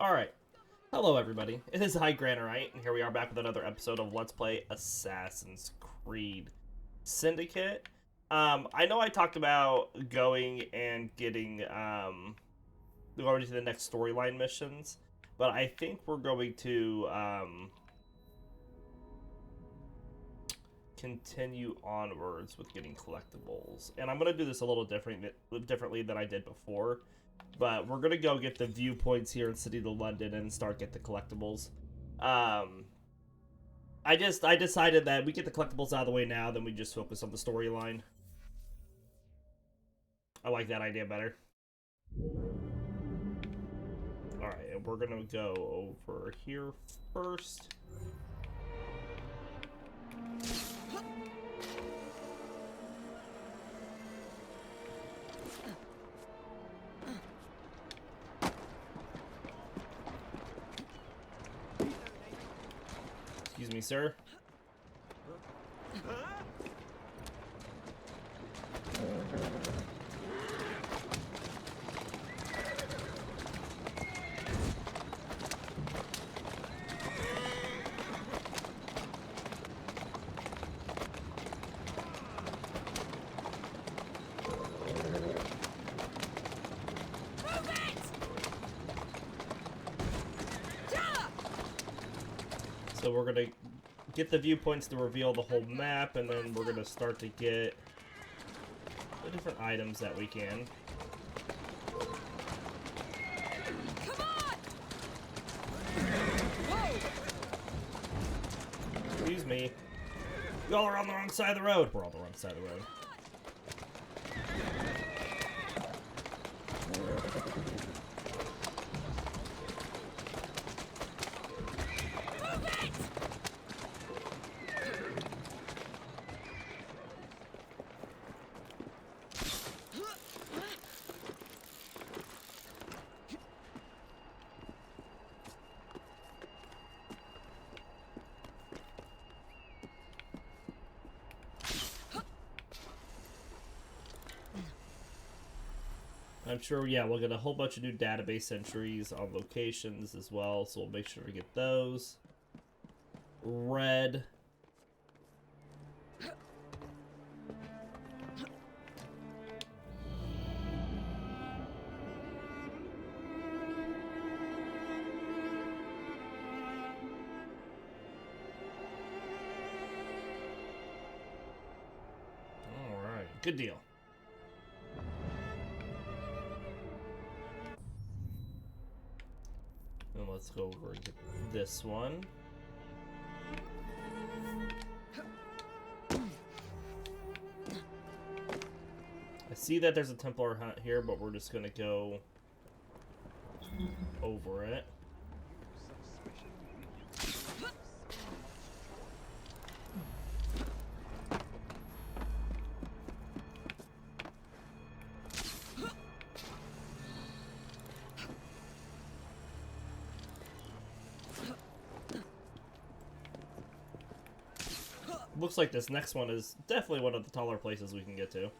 Alright. Hello, everybody. It is I, Granarite, and here we are back with another episode of Let's Play Assassin's Creed Syndicate. I know I talked about going and going to the next storyline missions, but I think we're going to, continue onwards with getting collectibles. And I'm going to do this a little differently than I did before. But we're gonna go get the viewpoints here in City to London and start get the collectibles. I decided that we get the collectibles out of the way now, then we just focus on the storyline. I like that idea better. Alright, and we're gonna go over here first. Excuse me, sir. So we're gonna get the viewpoints to reveal the whole map, and then we're gonna start to get the different items that we can. Come on! Excuse me. Y'all are on the wrong side of the road. We're on the wrong side of the road. I'm sure, yeah, we'll get a whole bunch of new database entries on locations as well, so we'll make sure to get those. Red. Alright, good deal. And let's go over and get this one. I see that there's a Templar hunt here, but we're just gonna go over it. Looks like this next one is definitely one of the taller places we can get to.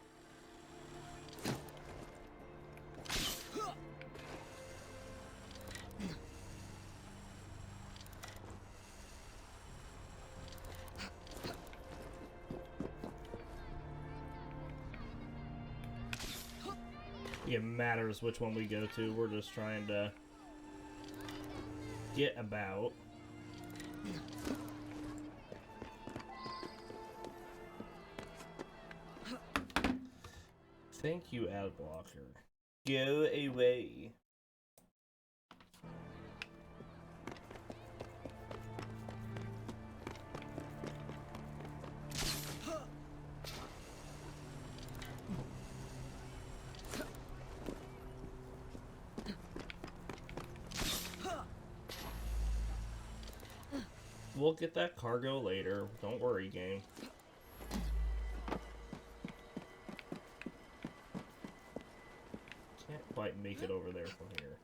It matters which one we go to. We're just trying to get about. Thank you, ad blocker. Go away. We'll get that cargo later. Don't worry, game. Can't quite make it over there from here.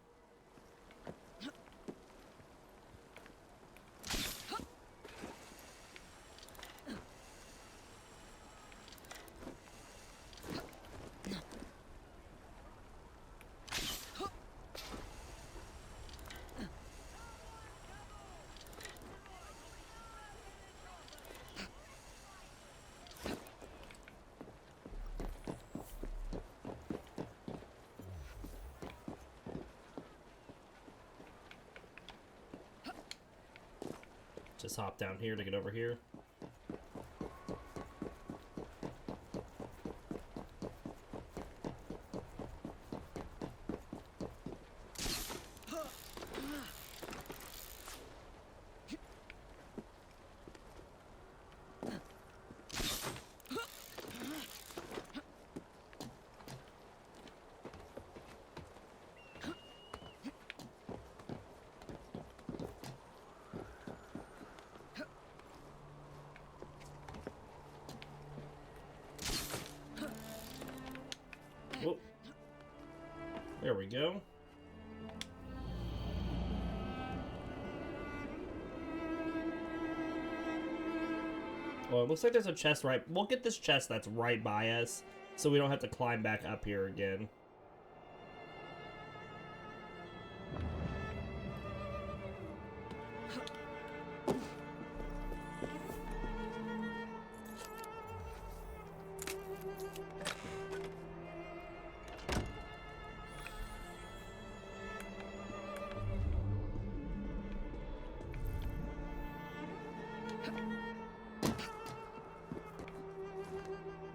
Just hop down here to get over here. Whoop. There we go. Well, it looks like there's a chest right... We'll get this chest that's right by us, so we don't have to climb back up here again.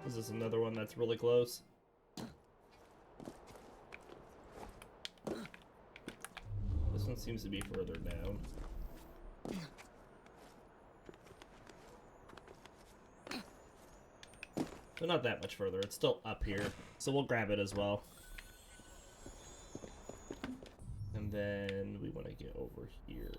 Is this another one that's really close? This one seems to be further down. So not that much further. It's still up here. So we'll grab it as well. And then we want to get over here.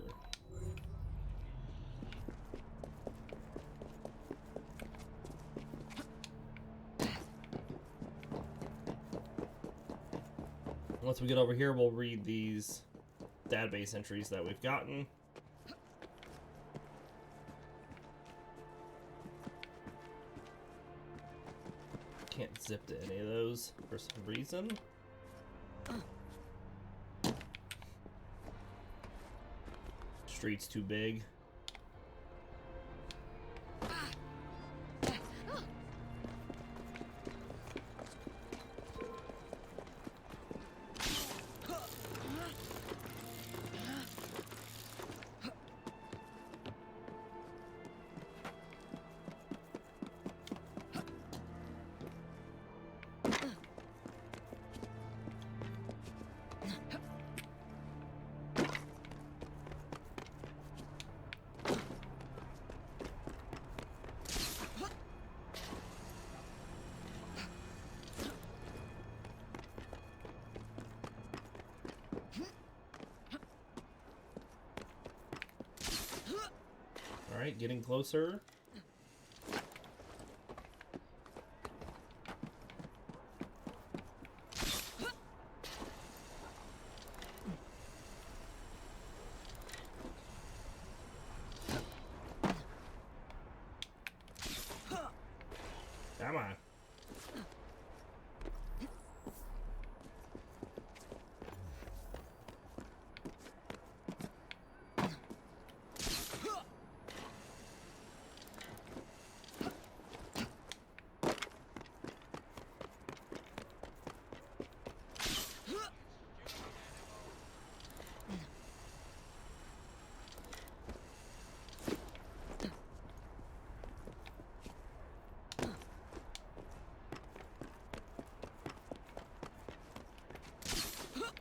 Once we get over here, we'll read these database entries that we've gotten. Can't zip to any of those for some reason. Street's too big. Alright, getting closer. Come on.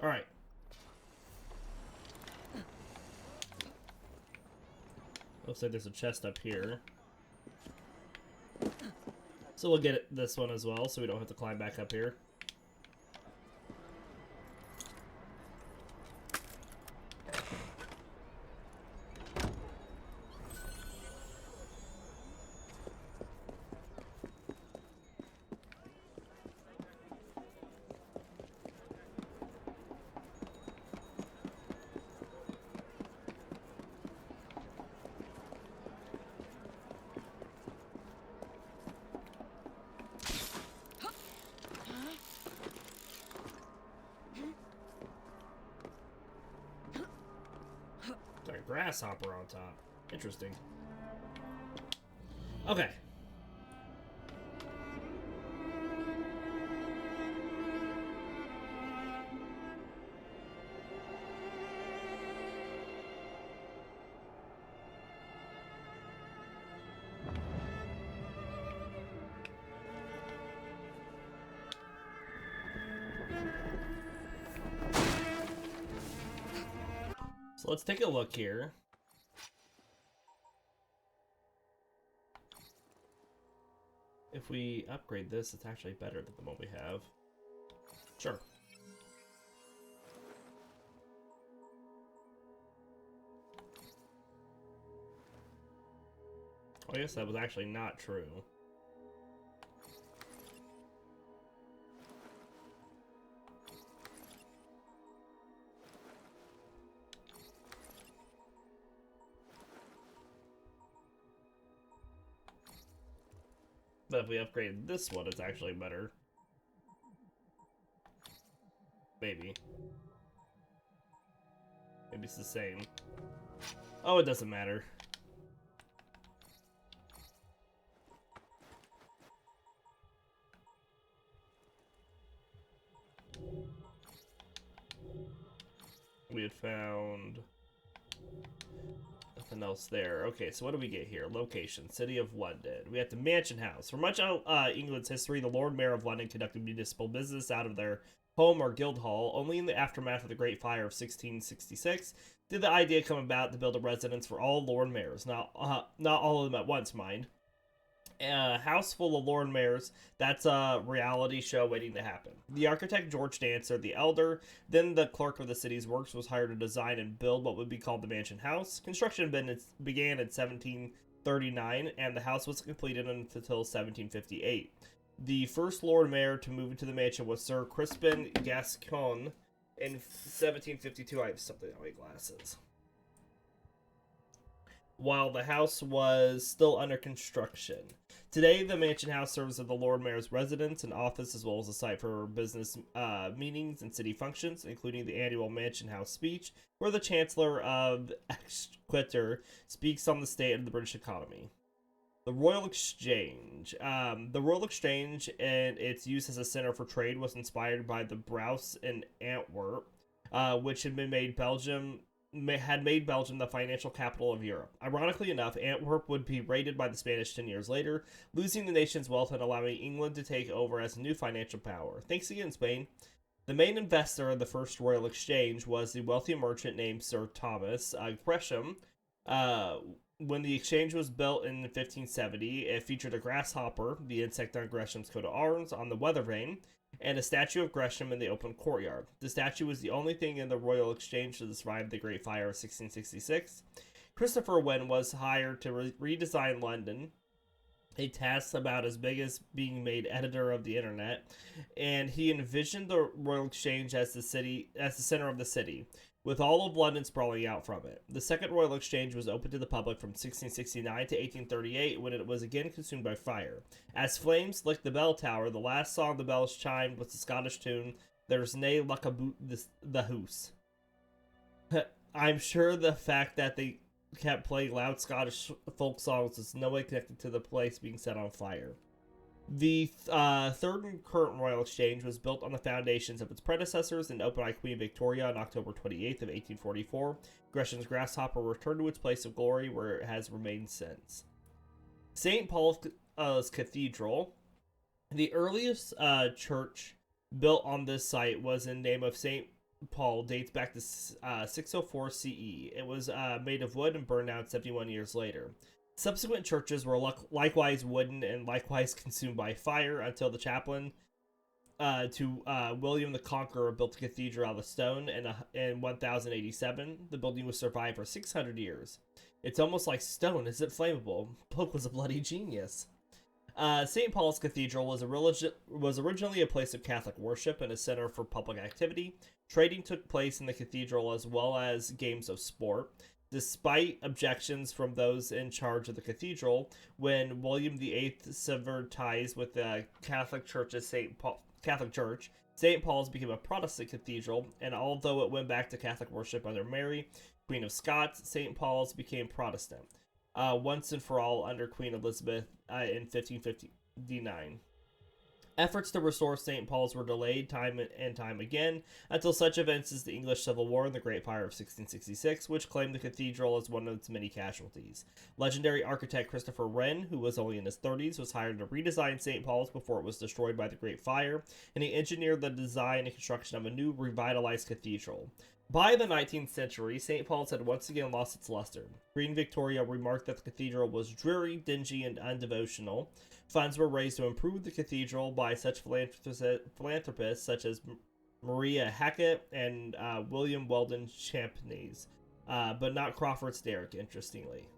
All right. Looks like there's a chest up here. So we'll get this one as well, so we don't have to climb back up here. Got a grasshopper on top. Interesting. Okay. So let's take a look here. If we upgrade this, it's actually better than the one we have. Sure. I guess that was actually not true. But if we upgrade this one, it's actually better. Maybe. Maybe it's the same. Oh, it doesn't matter. We had found nothing else there. Okay, so what do we get here? Location, City of London. We have the Mansion House. For much of England's history, the Lord Mayor of London conducted municipal business out of their home or guild hall. Only in the aftermath of the Great Fire of 1666 did the idea come about to build a residence for all Lord Mayors. Not all of them at once, mind. A house full of Lord Mayors, that's a reality show waiting to happen. The architect George Dancer the Elder, then the clerk of the city's works, was hired to design and build what would be called the Mansion House. Construction began in 1739, and the house was completed until 1758. The first Lord Mayor to move into the mansion was Sir Crispin Gascoigne in 1752. I have something on my glasses. While the house was still under construction. Today, the Mansion House serves as the Lord Mayor's residence and office, as well as a site for business meetings and city functions, including the annual Mansion House speech, where the Chancellor of Exchequer speaks on the state of the British economy. The Royal Exchange. The Royal Exchange and its use as a center for trade was inspired by the Brousse in Antwerp, which had made Belgium the financial capital of Europe. Ironically enough, Antwerp would be raided by the Spanish 10 years later, losing the nation's wealth and allowing England to take over as a new financial power. Thanks again, Spain. The main investor in the first Royal Exchange was the wealthy merchant named Sir Thomas Gresham. When the exchange was built in 1570, it featured a grasshopper, the insect on Gresham's coat of arms, on the weather vane, and a statue of Gresham in the open courtyard. The statue was the only thing in the Royal Exchange to survive the Great Fire of 1666. Christopher Wren was hired to redesign London, a task about as big as being made editor of the internet, and he envisioned the Royal Exchange as the center of the city, with all of London sprawling out from it. The Second Royal Exchange was open to the public from 1669 to 1838, when it was again consumed by fire. As flames licked the bell tower, the last song the bells chimed was the Scottish tune, "There's nae luck aboot the hoose." I'm sure the fact that they kept playing loud Scottish folk songs is no way connected to the place being set on fire. The third and current Royal Exchange was built on the foundations of its predecessors and opened by Queen Victoria on October 28th of 1844. Gresham's grasshopper returned to its place of glory, where it has remained since. St. Paul's Cathedral. The earliest church built on this site was in name of St. Paul, dates back to 604 CE. It was made of wood and burned down 71 years later. Subsequent churches were likewise wooden and likewise consumed by fire until the chaplain to William the Conqueror built the cathedral out of stone in 1087. The building was survived for 600 years. It's almost like stone. Is it flammable? Pope was a bloody genius. St. Paul's Cathedral was originally a place of Catholic worship and a center for public activity. Trading took place in the cathedral as well as games of sport. Despite objections from those in charge of the cathedral, when William VIII severed ties with the Catholic Church's St. Paul's became a Protestant cathedral, and although it went back to Catholic worship under Mary, Queen of Scots, St. Paul's became Protestant, once and for all under Queen Elizabeth in 1559. Efforts to restore St. Paul's were delayed time and time again, until such events as the English Civil War and the Great Fire of 1666, which claimed the cathedral as one of its many casualties. Legendary architect Christopher Wren, who was only in his 30s, was hired to redesign St. Paul's before it was destroyed by the Great Fire, and he engineered the design and construction of a new revitalized cathedral. By the 19th century, St. Paul's had once again lost its luster. Queen Victoria remarked that the cathedral was dreary, dingy, and undevotional. Funds were raised to improve the cathedral by such philanthropists such as Maria Hackett and William Weldon Champneys, but not Crawford Sterrick, interestingly.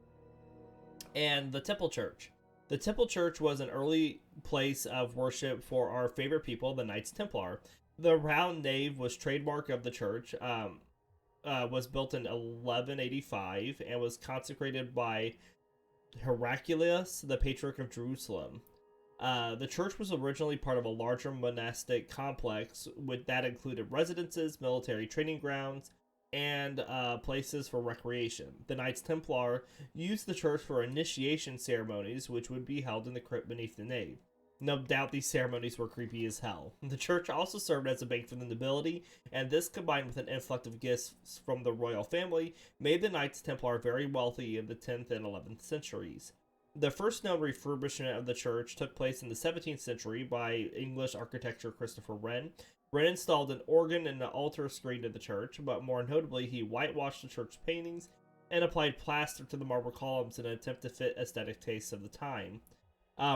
And the Temple Church. The Temple Church was an early place of worship for our favorite people, the Knights Templar. The round nave was trademark of the church, was built in 1185, and was consecrated by Heraclius, the Patriarch of Jerusalem. The church was originally part of a larger monastic complex that included residences, military training grounds, and places for recreation. The Knights Templar used the church for initiation ceremonies, which would be held in the crypt beneath the nave. No doubt these ceremonies were creepy as hell. The church also served as a bank for the nobility, and this, combined with an influx of gifts from the royal family, made the Knights Templar very wealthy in the 10th and 11th centuries. The first known refurbishment of the church took place in the 17th century by English architecture Christopher Wren. Wren installed an organ and an altar screen to the church, but more notably, he whitewashed the church paintings and applied plaster to the marble columns in an attempt to fit aesthetic tastes of the time.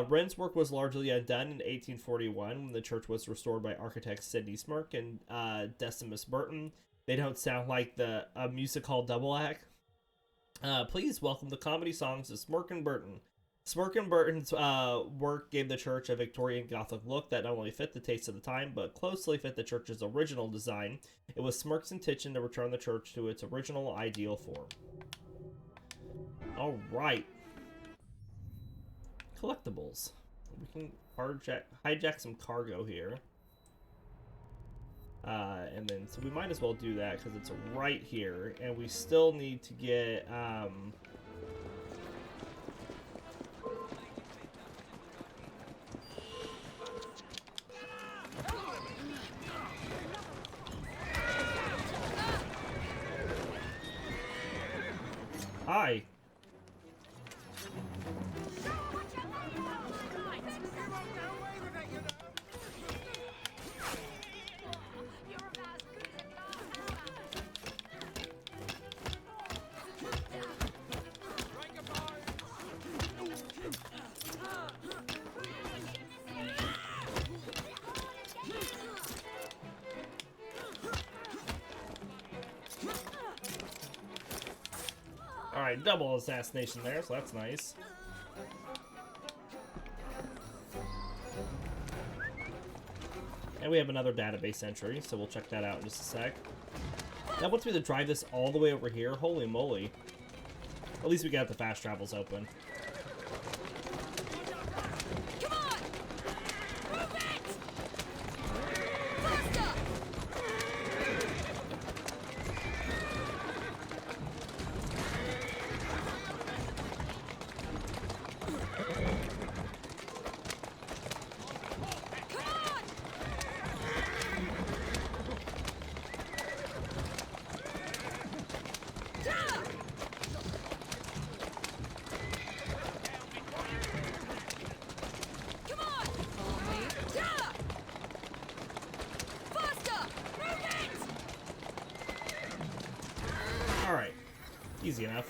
Wren's work was largely undone in 1841 when the church was restored by architects Sidney Smirk and Decimus Burton. They don't sound like the music hall double act. Please welcome the comedy songs of Smirk and Burton. Smirk and Burton's work gave the church a Victorian Gothic look that not only fit the taste of the time, but closely fit the church's original design. It was Smirk's intention to return the church to its original ideal form. Alright. Collectibles. We can hijack some cargo here. And then, so we might as well do that because it's right here, and we still need to get, Hi. Alright, double assassination there, so that's nice. And we have another database entry, so we'll check that out in just a sec. That wants me to drive this all the way over here? Holy moly. At least we got the fast travels open. Come on! Move it! Faster! Alright. Easy enough.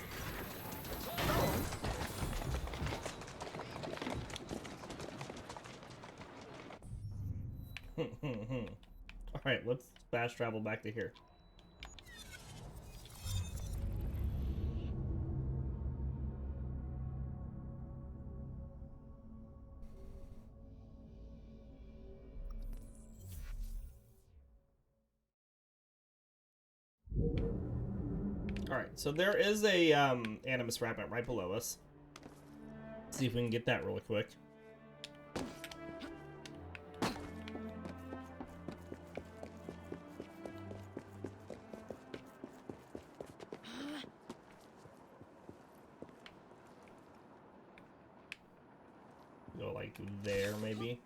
Alright, let's fast travel back to here. Alright, so there is a Animus fragment right below us. Let's see if we can get that really quick. Go like there, maybe.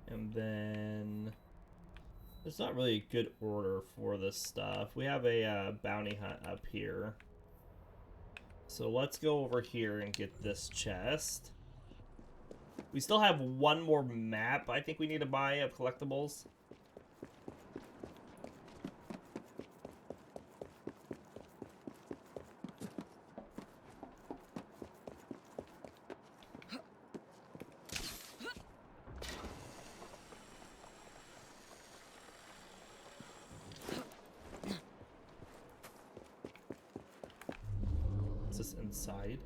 And then there's not really a good order for this stuff. We have a bounty hunt up here. So let's go over here and get this chest. We still have one more map I think we need to buy of collectibles. Is this inside?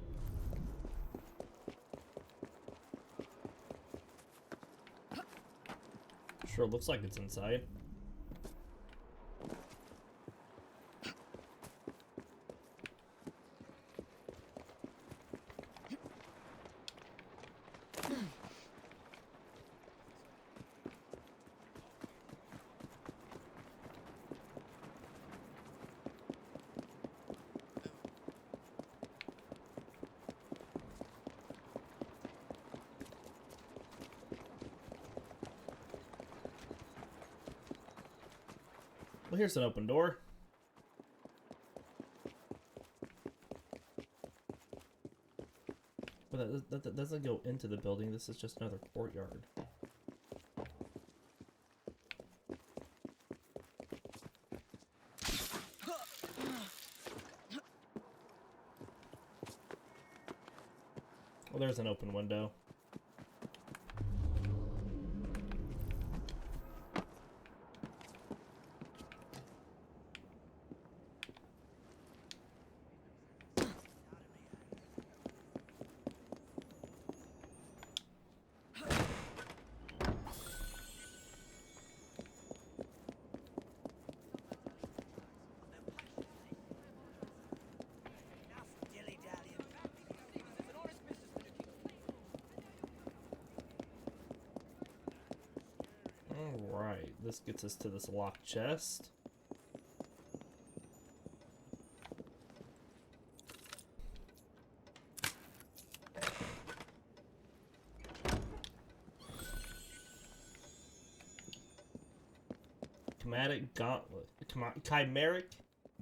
Sure looks like it's inside. Well, here's an open door. But that doesn't go into the building. This is just another courtyard. Well, there's an open window. Alright, this gets us to this locked chest. Chimeric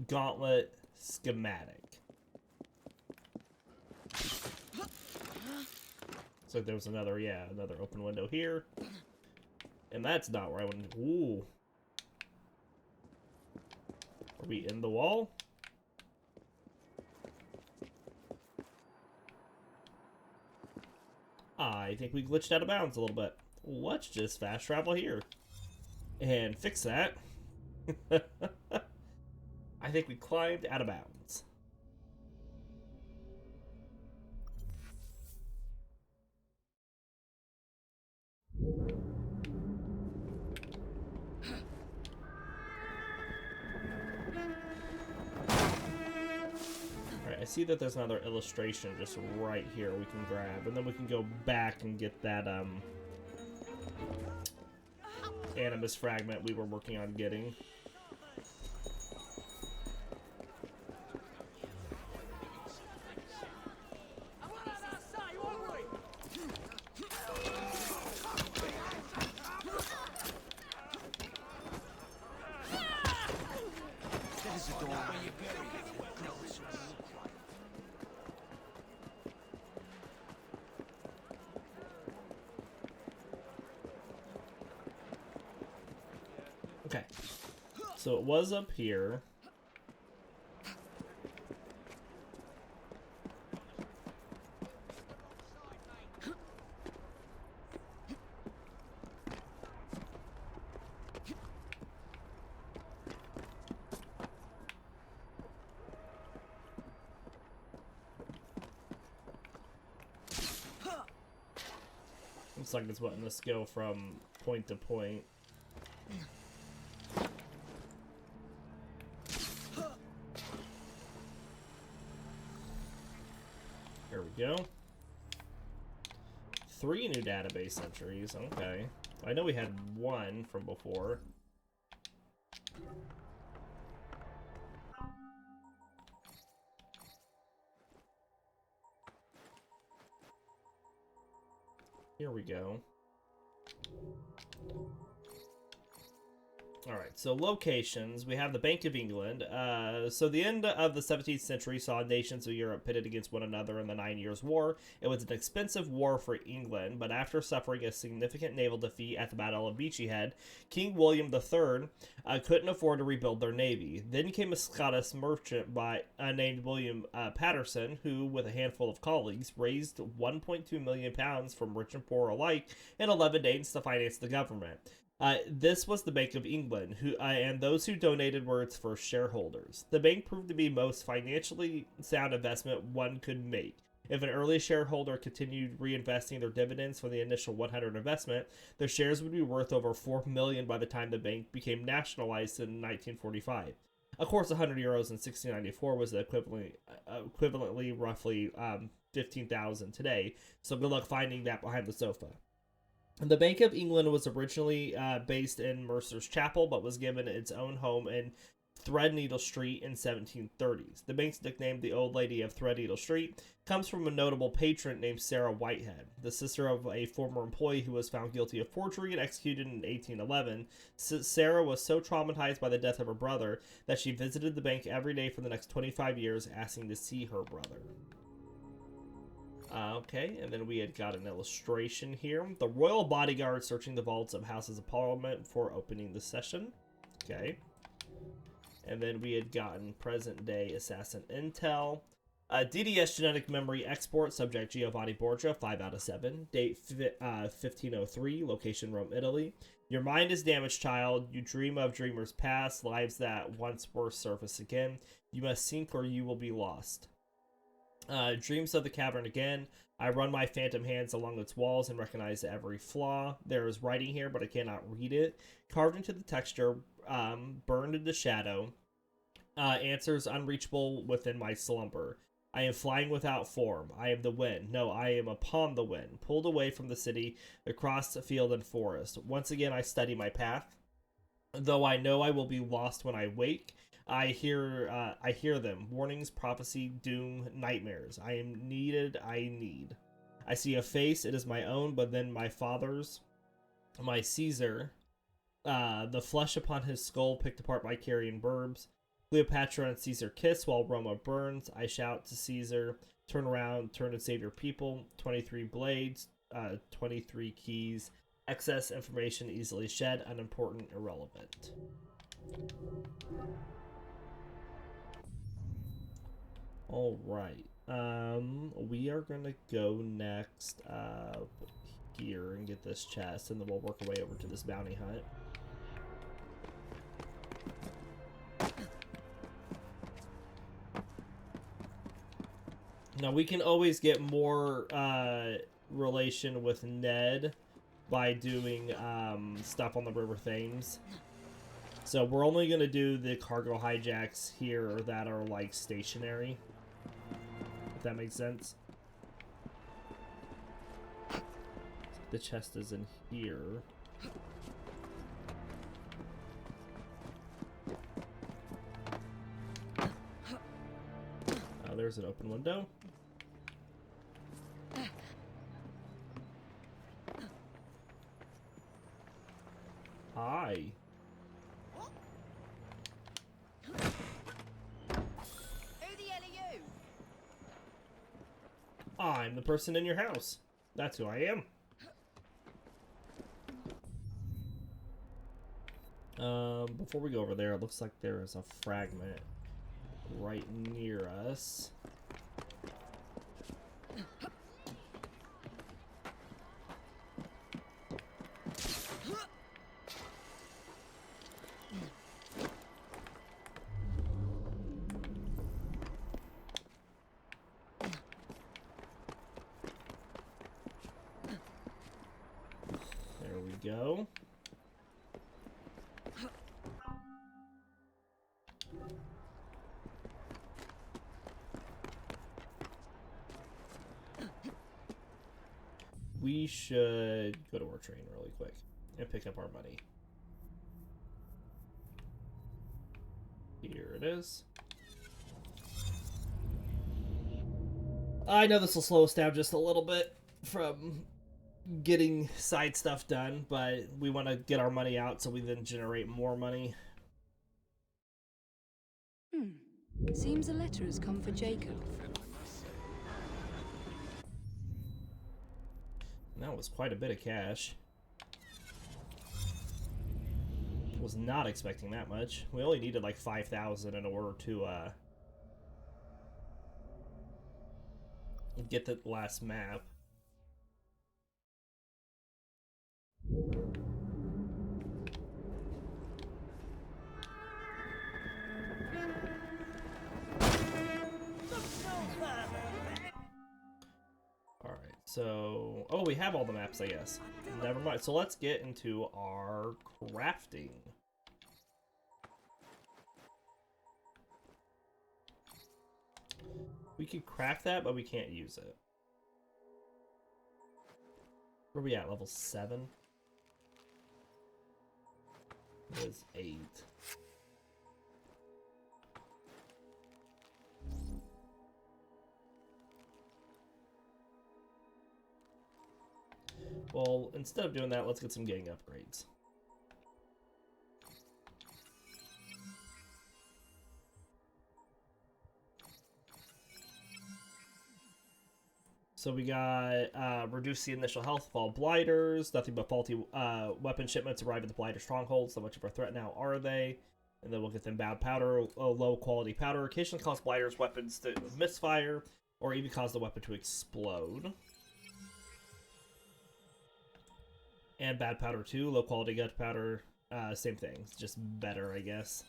Gauntlet Schematic. So there was another open window here. And that's not where I went. Ooh. Are we in the wall? I think we glitched out of bounds a little bit. Let's just fast travel here. And fix that. I think we climbed out of bounds. Alright, I see that there's another illustration just right here we can grab, and then we can go back and get that Animus fragment we were working on getting. Okay, so it was up here. Looks like it's letting us go from point to point. Here we go. 3 new database entries. Okay. I know we had 1 from before. Here we go. All right, so locations. We have the Bank of England. So the end of the 17th century saw nations of Europe pitted against one another in the 9 Years' War. It was an expensive war for England, but after suffering a significant naval defeat at the Battle of Beachy Head, King William III couldn't afford to rebuild their navy. Then came a Scottish merchant named William Patterson, who, with a handful of colleagues, raised £1.2 million from rich and poor alike in 11 days to finance the government. This was the Bank of England, and those who donated were its first shareholders. The bank proved to be the most financially sound investment one could make. If an early shareholder continued reinvesting their dividends from the initial 100 investment, their shares would be worth over €4 million by the time the bank became nationalized in 1945. Of course, €100 in 1694 was equivalently roughly 15,000 today. So good luck finding that behind the sofa. The Bank of England was originally based in Mercer's Chapel, but was given its own home in Threadneedle Street in 1730s. The bank's nickname, the Old Lady of Threadneedle Street, comes from a notable patron named Sarah Whitehead, the sister of a former employee who was found guilty of forgery and executed in 1811. Sarah was so traumatized by the death of her brother that she visited the bank every day for the next 25 years, asking to see her brother. Okay, and then we had got an illustration here. The royal bodyguard searching the vaults of Houses of Parliament before opening the session. Okay. And then we had gotten present-day assassin intel. DDS genetic memory export, subject Giovanni Borgia, 5 out of 7. Date 1503, location Rome, Italy. Your mind is damaged, child. You dream of dreamers past, lives that once were surface again. You must sink or you will be lost. Dreams of the cavern again. I run my phantom hands along its walls and recognize every flaw. There is writing here, but I cannot read it. Carved into the texture, burned into shadow. Answers unreachable within my slumber. I am flying without form. I am the wind. No, I am upon the wind. Pulled away from the city, across the field and forest. Once again, I study my path. Though I know I will be lost when I wake. I hear them. Warnings, prophecy, doom, nightmares. I am needed, I need. I see a face, it is my own, but then my father's, my Caesar. The flesh upon his skull picked apart by carrion burbs. Cleopatra and Caesar kiss while Roma burns. I shout to Caesar, turn around, turn and save your people. 23 blades, 23 keys. Excess information easily shed, unimportant, irrelevant. All right. We are gonna go next here and get this chest, and then we'll work our way over to this bounty hunt. Now we can always get more relation with Ned by doing stuff on the River Thames. So we're only gonna do the cargo hijacks here that are like stationary. If that makes sense. The chest is in here. Oh, there's an open window. Hi. Who the hell are you? I'm the person in your house. That's who I am. Before we go over there, it looks like there is a fragment right near us. There we go. We should go to our train really quick and pick up our money. Here it is. I know this will slow us down just a little bit from getting side stuff done, but we want to get our money out so we then generate more money. Seems a letter has come for Jacob. That was quite a bit of cash. Was not expecting that much. We only needed like 5,000 in order to get the last map. Alright, so... Oh, we have all the maps, I guess. Never mind. So let's get into our crafting. We could craft that, but we can't use it. Where are we at? Level 7? It was 8. Well, instead of doing that, let's get some gang upgrades. So we got reduce the initial health of all blighters, nothing but faulty weapon shipments arrive at the blighter strongholds. So much of a threat now are they? And then we'll get them bad powder, low quality powder. Occasionally cause blighters weapons to misfire or even cause the weapon to explode. And bad powder too, low quality gunpowder, same thing. It's just better, I guess.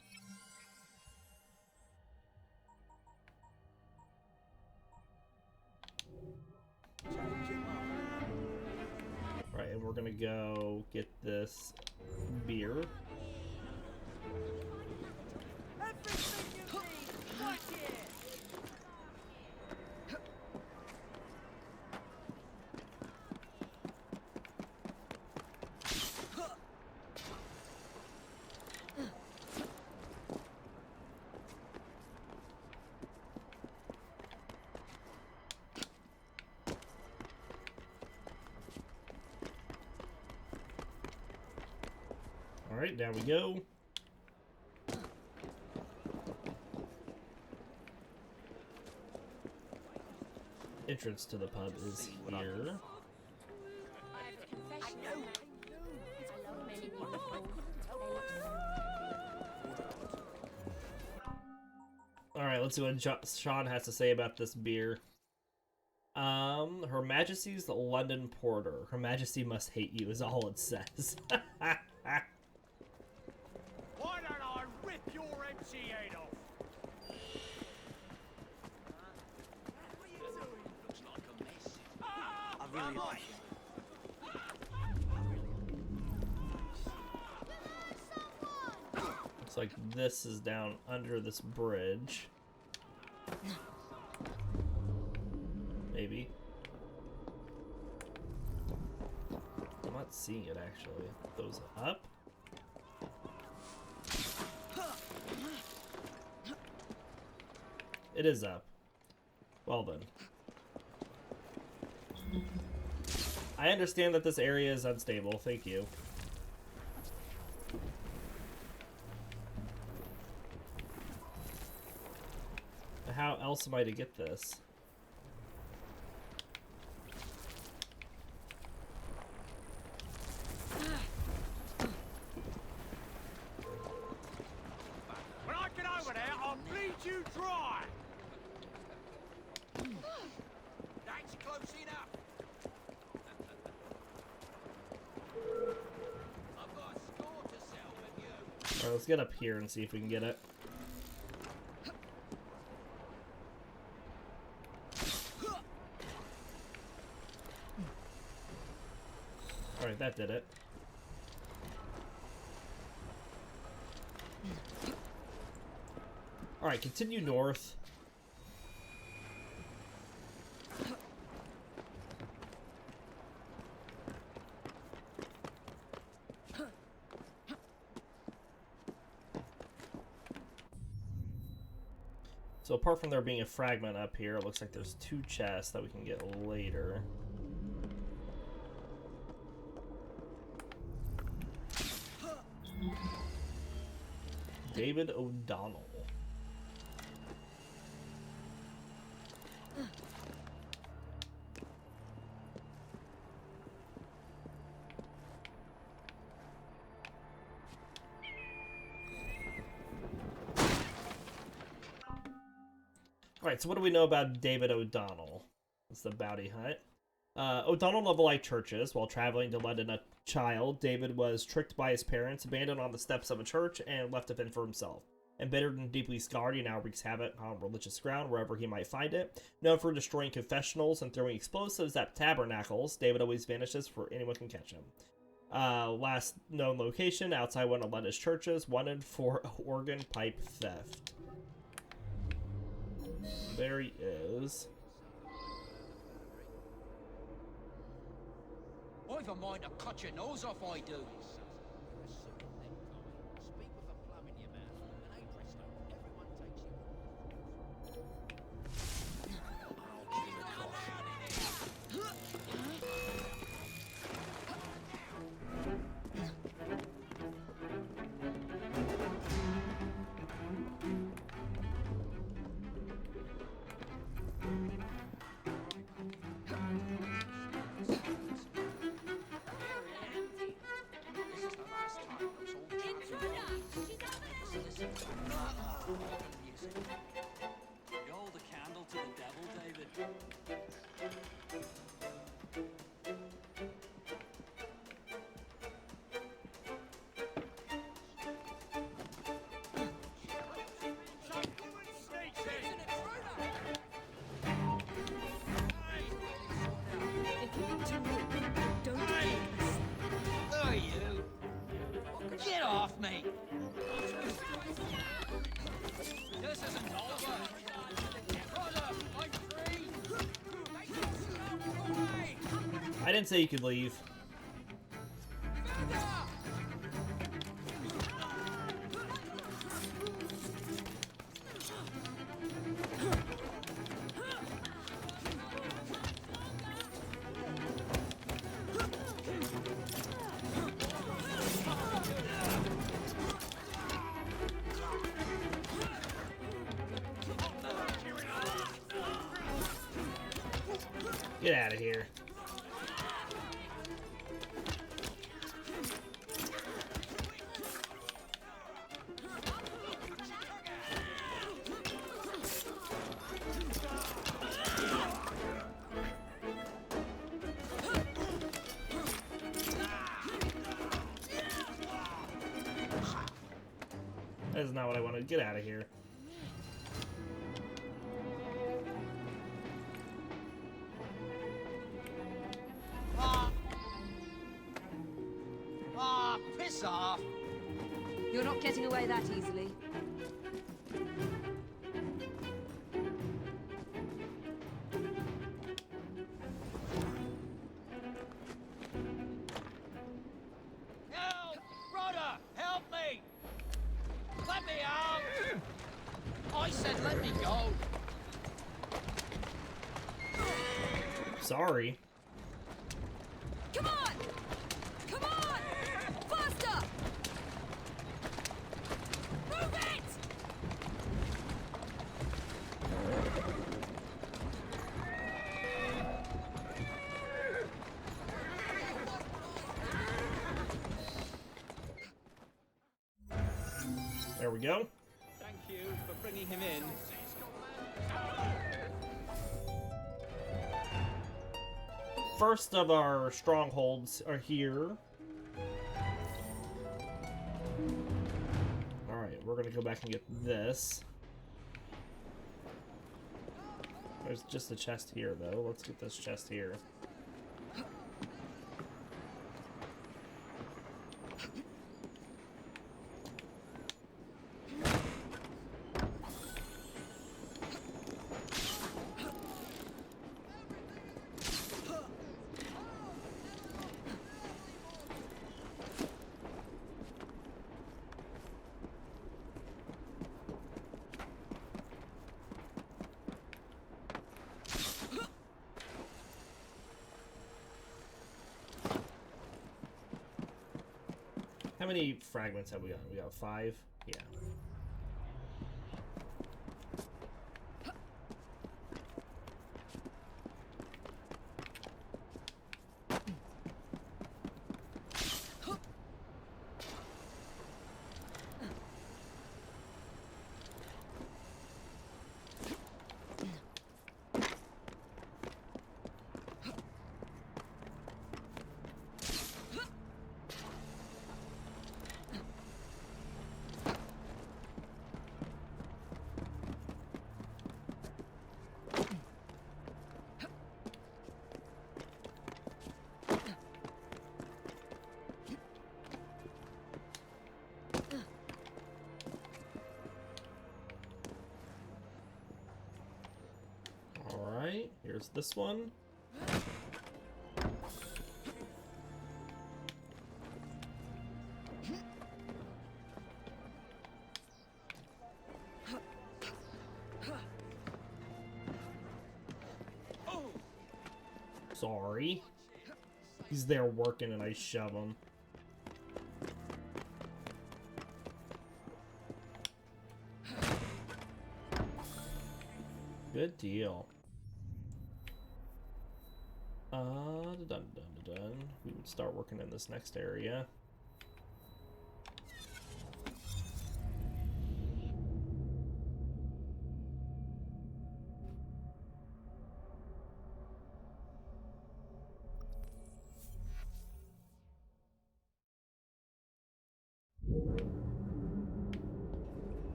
Right, and we're gonna go get this beer. Everything you need, right here. Alright, down we go. Entrance to the pub is here. Alright, let's see what Sean has to say about this beer. Her Majesty's London Porter. Her Majesty must hate you is all it says. Why don't I rip your MC head off? What are you doing? Looks like a mess. I really like it. Looks like this is down under this bridge. Maybe. I'm not seeing it actually. Those up? It is up. Well then. I understand that this area is unstable. Thank you. How else am I to get this? When I get over there, I'll bleed you dry. That's close enough. I've got a score to settle with you. Alright, let's get up here and see if we can get it. Alright, that did it. Alright, continue north. So apart from there being a fragment up here, it looks like there's 2 chests that we can get later. David O'Donnell. Alright, so what do we know about David O'Donnell? It's the bounty hunt. O'Donnell never liked churches. While traveling to London a child, David was tricked by his parents, abandoned on the steps of a church, and left to fend for himself. Embittered and deeply scarred, he now wreaks havoc on religious ground wherever he might find it. Known for destroying confessionals and throwing explosives at tabernacles, David always vanishes before anyone can catch him. Last known location, outside one of London's churches, wanted for organ pipe theft. There he is. I've a mind to cut your nose off, I do. You hold a candle to the devil, David. If you want to live, don't take us. Who are you? Get off me! This isn't over! Brother, I'm free! I didn't say you could leave. Get out of here. That is not what I wanted. Get out of here. Piss off! You're not getting away that easily. Help! Brother, help me! Let me out! I said let me go! Sorry. Come on! Come on! Faster! Move it! There we go. Thank you for bringing him in. First of our strongholds are here. Alright, we're gonna go back and get this. There's just a chest here, though. Let's get this chest here. How many fragments have we got? We got 5? Yeah. Alright, here's this one. Sorry. He's there working and I shove him. Good deal. Dun. We would start working in this next area.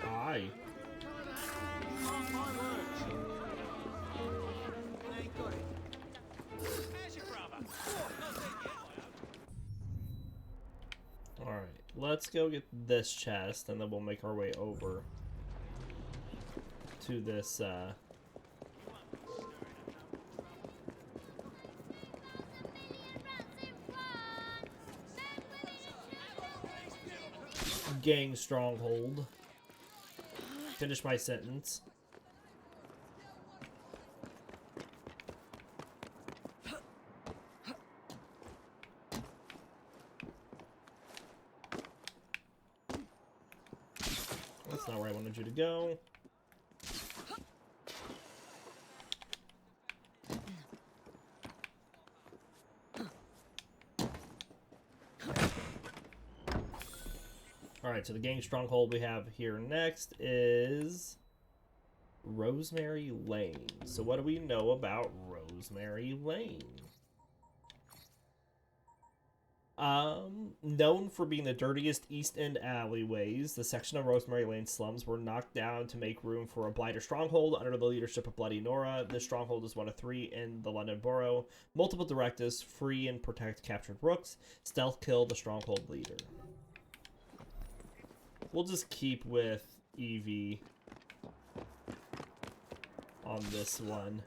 Hi. Alright, let's go get this chest and then we'll make our way over to this gang stronghold. Finish my sentence. That's not where I wanted you to go. Alright, so the gang stronghold we have here next is Rosemary Lane. So what do we know about Rosemary Lane? Known for being the dirtiest East End alleyways, the section of Rosemary Lane slums were knocked down to make room for a blighter stronghold under the leadership of Bloody Nora. This stronghold is one of 3 in the London Borough. Multiple directives: free and protect captured rooks, stealth kill the stronghold leader. We'll just keep with Evie on this one.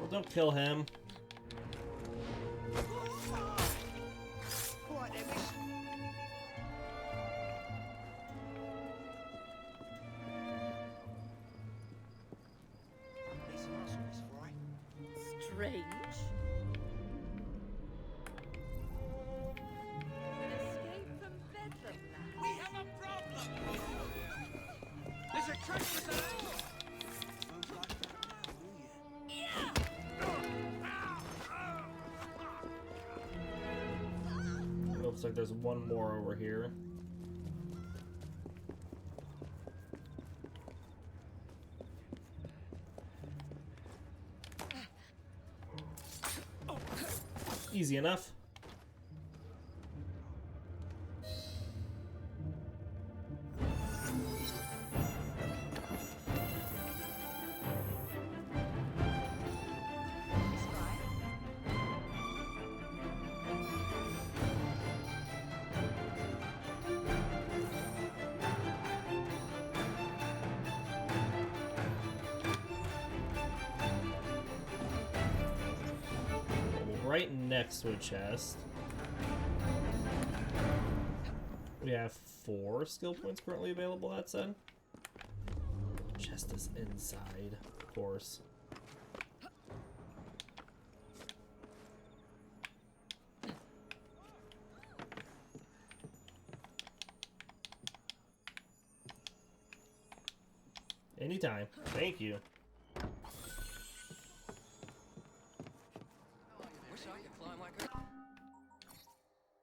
Well, don't kill him. Strange. An escape from Bedlam land. We have a problem! There's a treasure zone! Looks like there's one more over here. Easy enough. Right next to a chest. We have 4 skill points currently available, that said. Chest is inside, of course. Anytime. Thank you.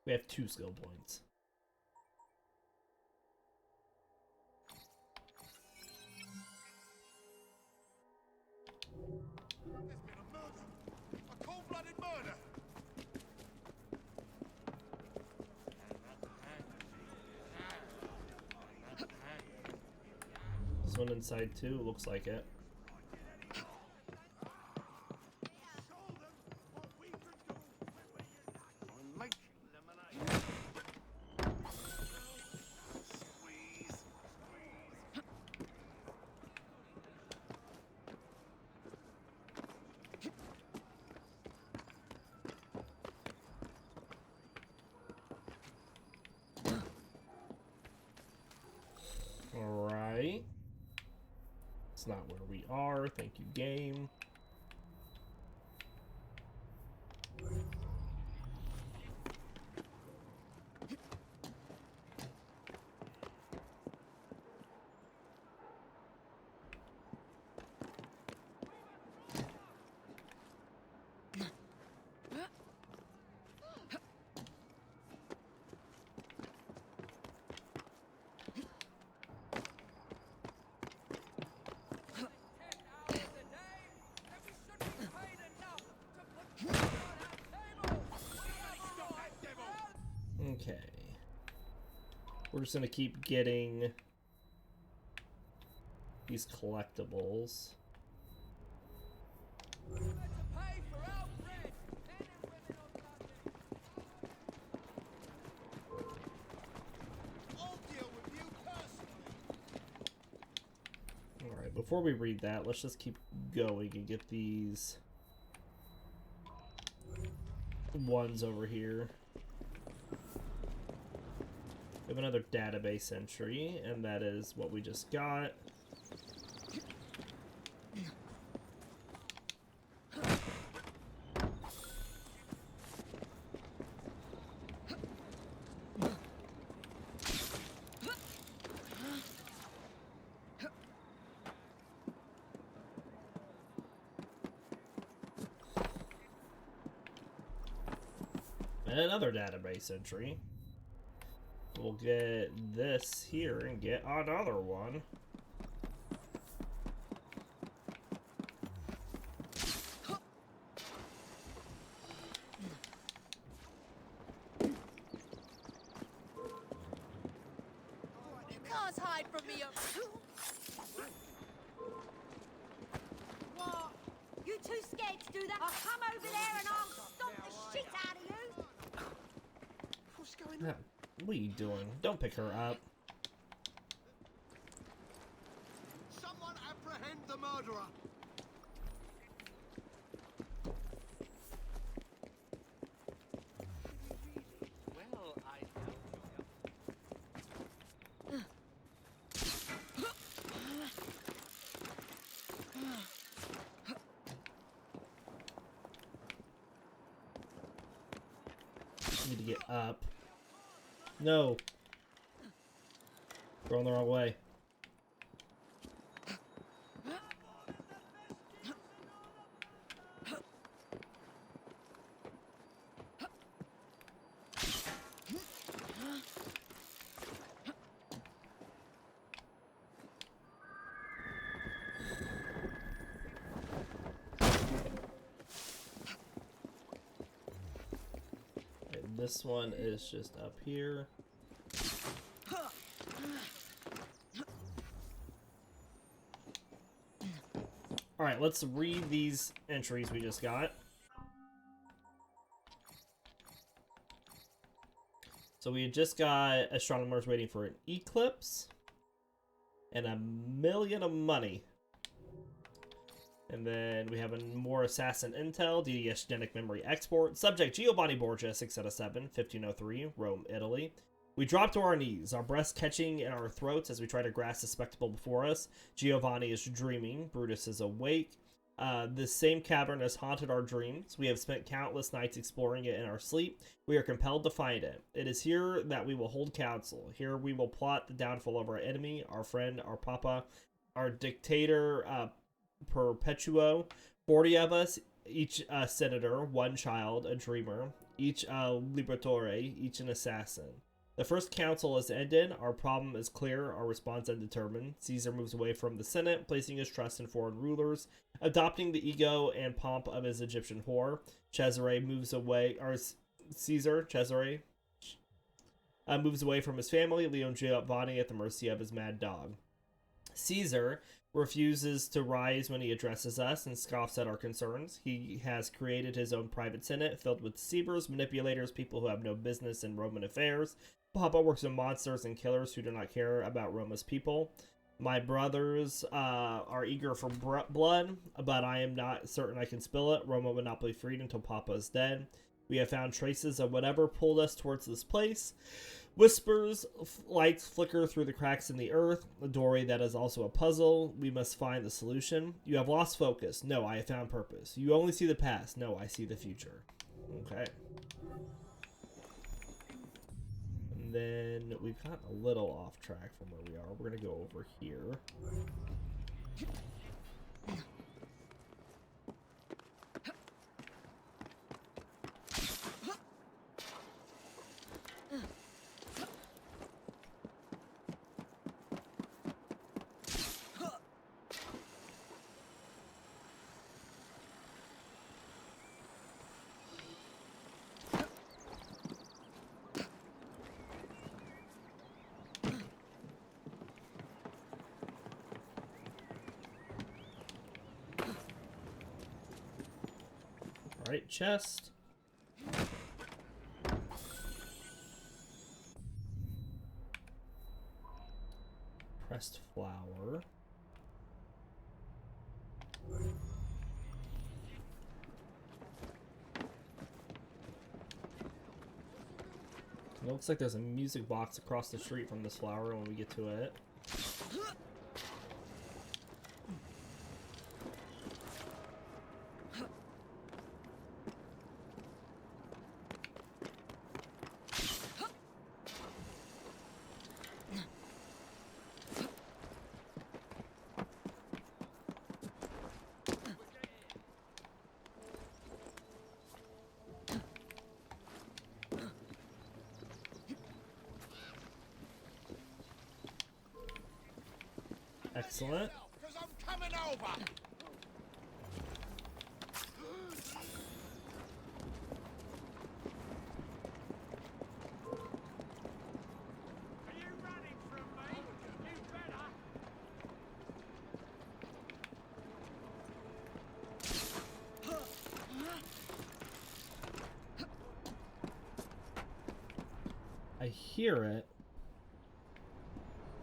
We have 2 skill points. There's been a murder. A cold-blooded murder. This one inside too, looks like it. Show them what we can do when we're united. On making lemonade. Squeeze. Alright. It's not where we are. Thank you, game. Okay. We're just gonna keep getting these collectibles. I'll deal with you personally. Alright, before we read that, let's just keep going and get these ones over here. We have another database entry, and that is what we just got. And another database entry. We'll get this here and get another one. You can't hide from me. What? You too scared to do that? I'll come over there and I'll stomp the shit out of you. What's going No, what are you doing? Don't pick her up. Someone apprehend the murderer. Well, I Need to get up. No. Going the wrong way. this one is just up here. Alright, let's read these entries we just got. So we just got astronomers waiting for an eclipse and $1 million of money. And then we have a more assassin intel, DDS genetic memory export. Subject Giovanni Borgia, 6 out of 7, 1503, Rome, Italy. We drop to our knees, our breaths catching in our throats as we try to grasp the spectacle before us. Giovanni is dreaming. Brutus is awake. This same cavern has haunted our dreams. We have spent countless nights exploring it in our sleep. We are compelled to find it. It is here that we will hold counsel. Here we will plot the downfall of our enemy, our friend, our papa, our dictator, Perpetuo. 40 of us, each a senator, one child, a dreamer, each a liberatore, each an assassin. The first council is ended. Our problem is clear. Our response undetermined. Caesar moves away from the Senate, placing his trust in foreign rulers, adopting the ego and pomp of his Egyptian whore. Cesare moves away, or Cesare moves away from his family, leaving Giovanni at the mercy of his mad dog. Caesar refuses to rise when he addresses us and scoffs at our concerns. He has created his own private senate filled with deceivers, manipulators, people who have no business in Roman affairs. Papa works with monsters and killers who do not care about Roma's people. My brothers are eager for blood, but I am not certain I can spill it. Roma will not be freed until Papa is dead. We have found traces of whatever pulled us towards this place. Whispers, lights flicker through the cracks in the earth. A doorway that is also a puzzle. We must find the solution. You have lost focus. No, I have found purpose. You only see the past. No, I see the future. Okay. And then we've gotten a little off track from where we are. We're going to go over here. Alright, chest. Pressed flower. It looks like there's a music box across the street from this flower when we get to it. Excellent. Because I'm coming over. Are you running from me? You better. I hear it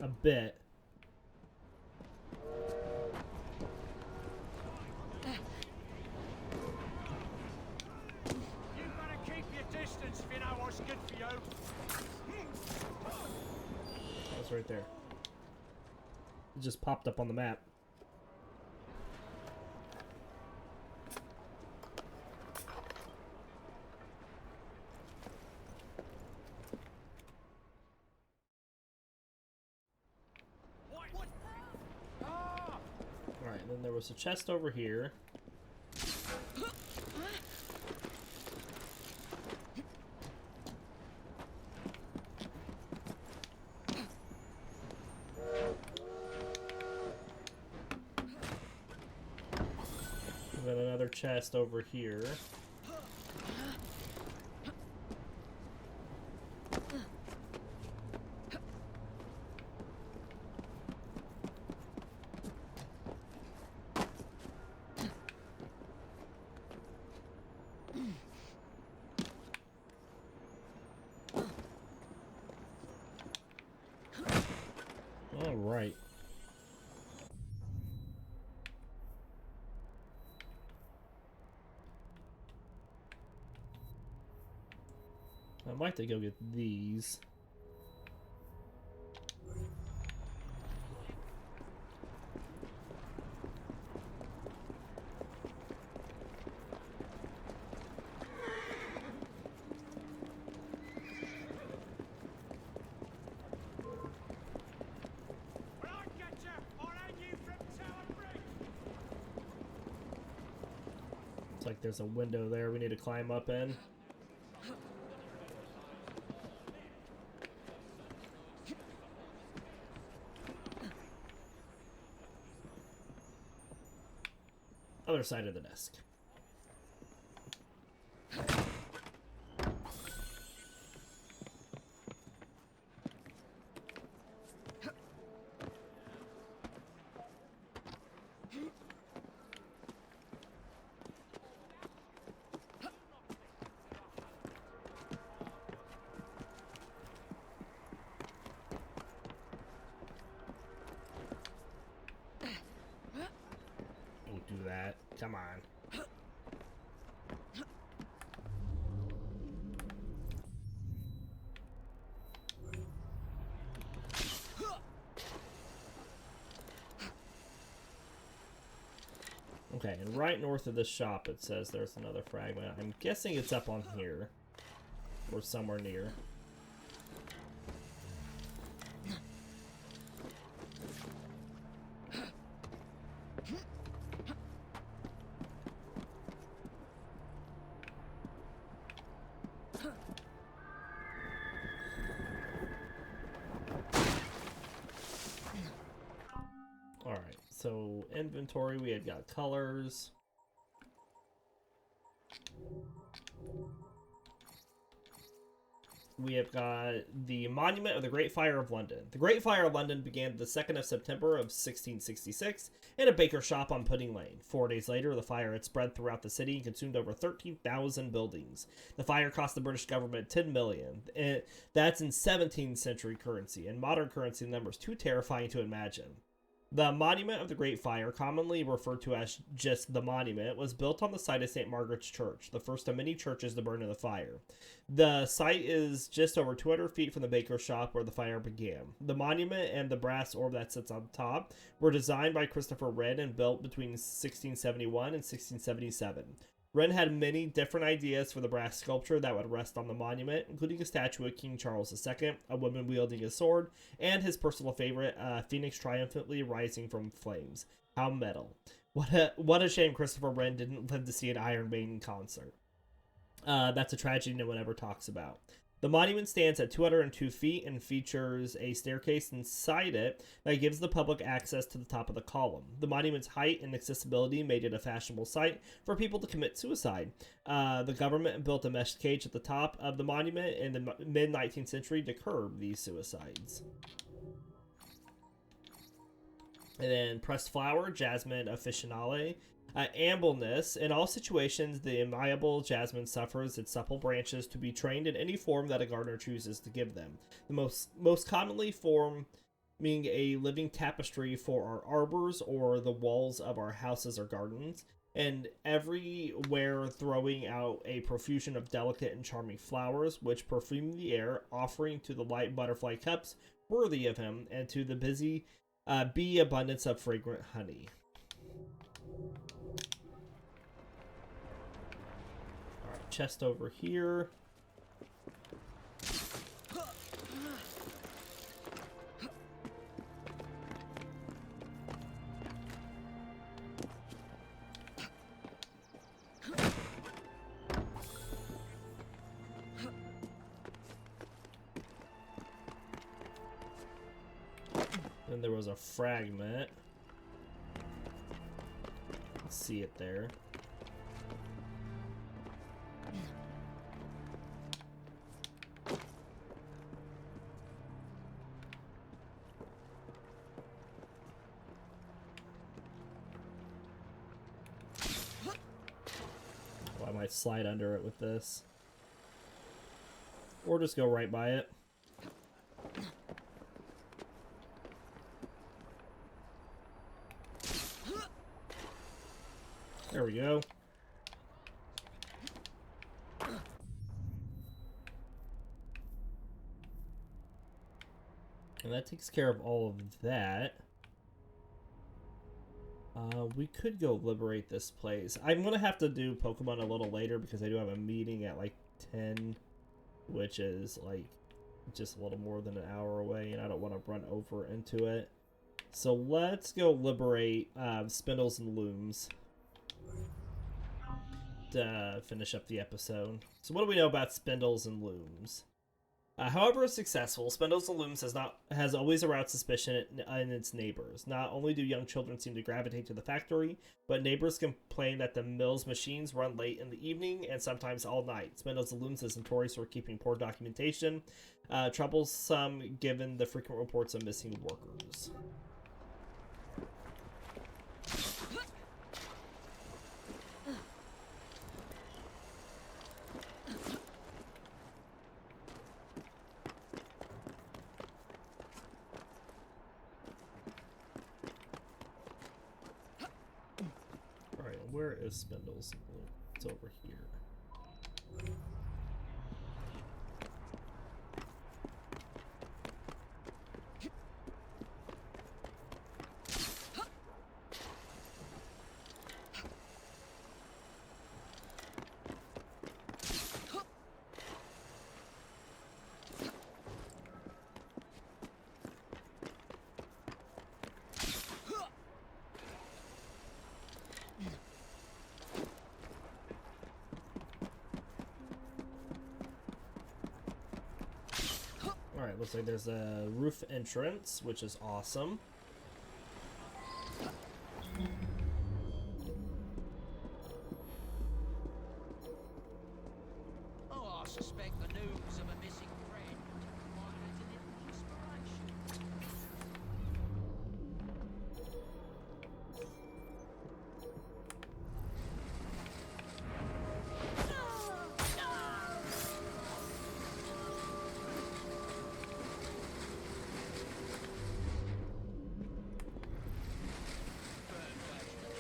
a bit. Right there. It just popped up on the map. Alright, then there was a chest over here. Chest over here. All right. I might have to go get these. When I get you, I'll hang you from Tower Bridge. Looks like there's a window there we need to climb up in. Other side of the desk. Don't do that. Come on. Okay, and right north of this shop it says there's another fragment. I'm guessing it's up on here. Or somewhere near. Alright, so inventory, we had got colors. We have got the Monument of the Great Fire of London. The Great Fire of London began the 2nd of September of 1666 in a baker's shop on Pudding Lane. 4 days later, the fire had spread throughout the city and consumed over 13,000 buildings. The fire cost the British government $10 million. That's in 17th century currency. In modern currency, the number is too terrifying to imagine. The Monument of the Great Fire, commonly referred to as just the Monument, was built on the site of St. Margaret's Church, the first of many churches to burn in the fire. The site is just over 200 feet from the baker's shop where the fire began. The monument and the brass orb that sits on top were designed by Christopher Wren and built between 1671 and 1677. Wren had many different ideas for the brass sculpture that would rest on the monument, including a statue of King Charles II, a woman wielding a sword, and his personal favorite, a phoenix triumphantly rising from flames. How metal. What a shame Christopher Wren didn't live to see an Iron Maiden concert. That's a tragedy no one ever talks about. The monument stands at 202 feet and features a staircase inside it that gives the public access to the top of the column. The monument's height and accessibility made it a fashionable site for people to commit suicide. The government built a mesh cage at the top of the monument in the mid-19th century to curb these suicides. And then pressed flower, jasmine officinale. Ambleness. In all situations, the amiable jasmine suffers its supple branches to be trained in any form that a gardener chooses to give them. The most commonly forming a living tapestry for our arbors or the walls of our houses or gardens, and everywhere throwing out a profusion of delicate and charming flowers, which perfume the air, offering to the light butterfly cups worthy of him, and to the busy bee abundance of fragrant honey. Chest over here. Then there was a fragment. Let's see it there. I might slide under it with this. Or just go right by it. There we go. And that takes care of all of that. We could go liberate this place. I'm gonna have to do Pokemon a little later because I do have a meeting at like 10, which is like just a little more than an hour away, and I don't want to run over into it. So let's go liberate Spindles and Looms to finish up the episode. So what do we know about Spindles and Looms? However successful, Spindles and Looms has always aroused suspicion in its neighbors. Not only do young children seem to gravitate to the factory, but neighbors complain that the mill's machines run late in the evening and sometimes all night. Spindles and Looms is notorious for keeping poor documentation, troublesome given the frequent reports of missing workers. Where is Spindles? It's over here. Alright, looks like there's a roof entrance, which is awesome. Oh, I suspect the news of a missing friend might have a little inspiration.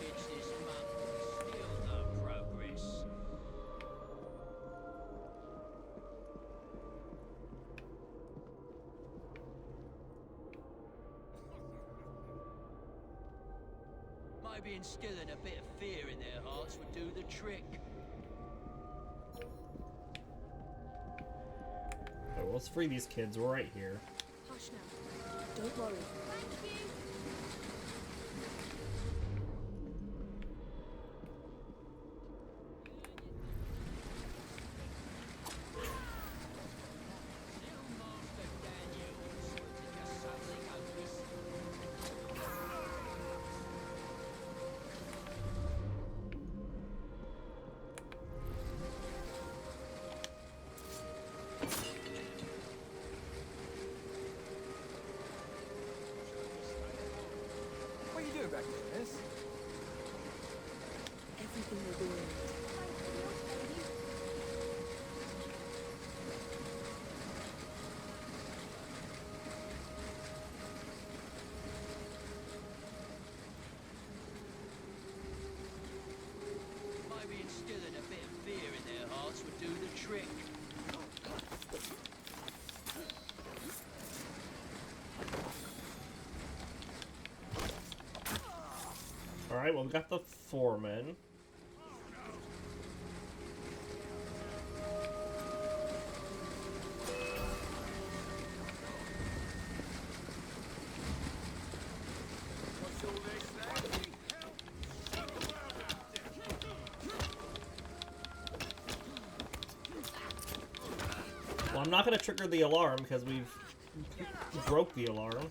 Kids this month, still no progress. Maybe instilling a bit of fear in their hearts would do the trick. Oh, well, let's free these kids right here. Hush now. Don't worry. Thank you. Little Master Daniels, did you suddenly go missing? What are you doing back there, miss? Everything will be alright. Maybe instilling a bit of fear in their hearts would do the trick. Alright, well, we got the foreman. What's all this then? Well, I'm not going to trigger the alarm because we broke the alarm.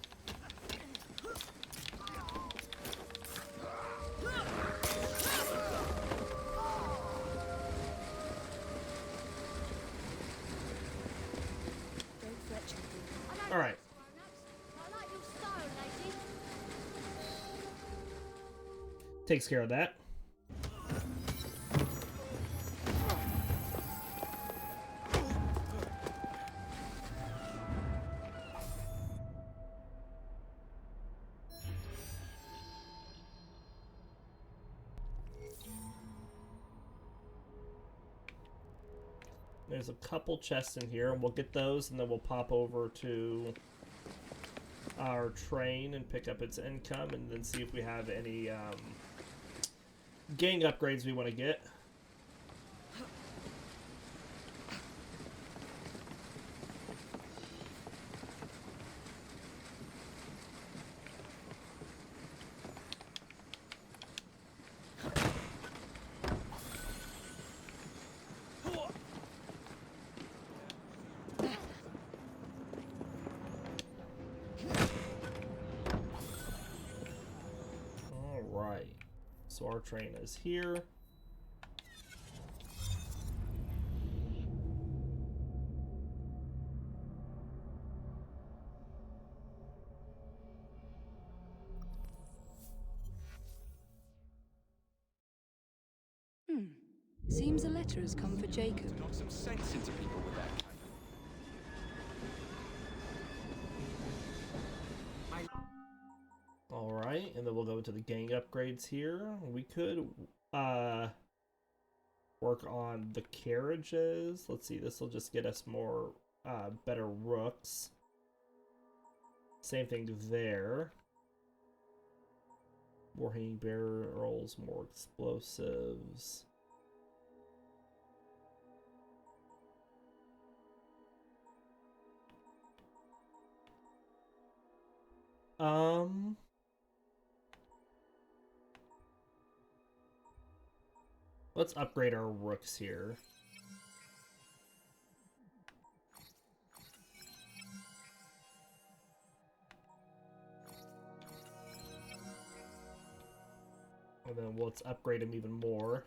Don't fret, champion. I don't All right. I like your style, lady. Takes care of that. There's a couple chests in here, and we'll get those, and then we'll pop over to our train and pick up its income, and then see if we have any gang upgrades we want to get. So our train is here. Seems a letter has come for Jacob. Knock some sense into people with that. Alright, and then we'll go into the gang upgrades here. We could work on the carriages. Let's see, this will just get us more better rooks. Same thing there. More hanging barrels, more explosives. Let's upgrade our rooks here. And then let's upgrade them even more.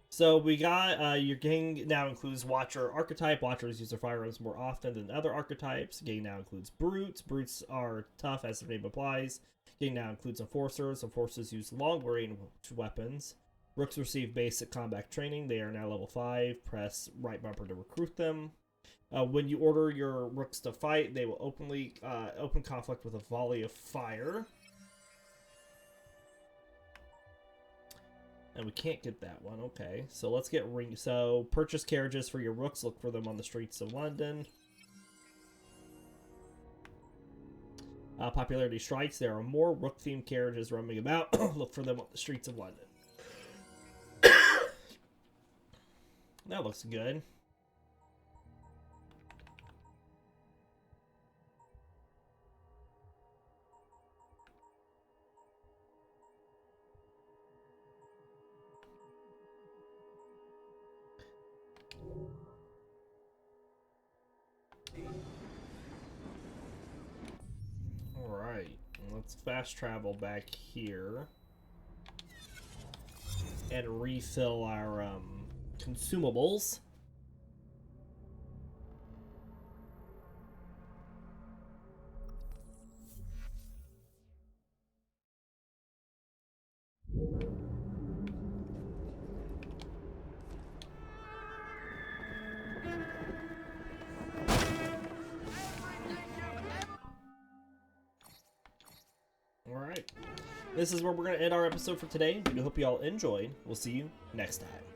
So we got your gang now includes Watcher archetype. Watchers use their firearms more often than other archetypes. Gang now includes Brutes. Brutes are tough, as the name implies. Gang now includes Enforcers. Enforcers use long-range weapons. Rooks receive basic combat training. They are now level 5. Press right bumper to recruit them. When you order your Rooks to fight, they will open conflict with a volley of fire. And we can't get that one. Okay, so let's get So purchase carriages for your Rooks. Look for them on the streets of London. Popularity strikes. There are more Rook-themed carriages roaming about. Look for them on the streets of London. That looks good. Alright, let's fast travel back here and refill our consumables. Alright, this is where we're going to end our episode for today. We hope you all enjoyed. We'll see you next time.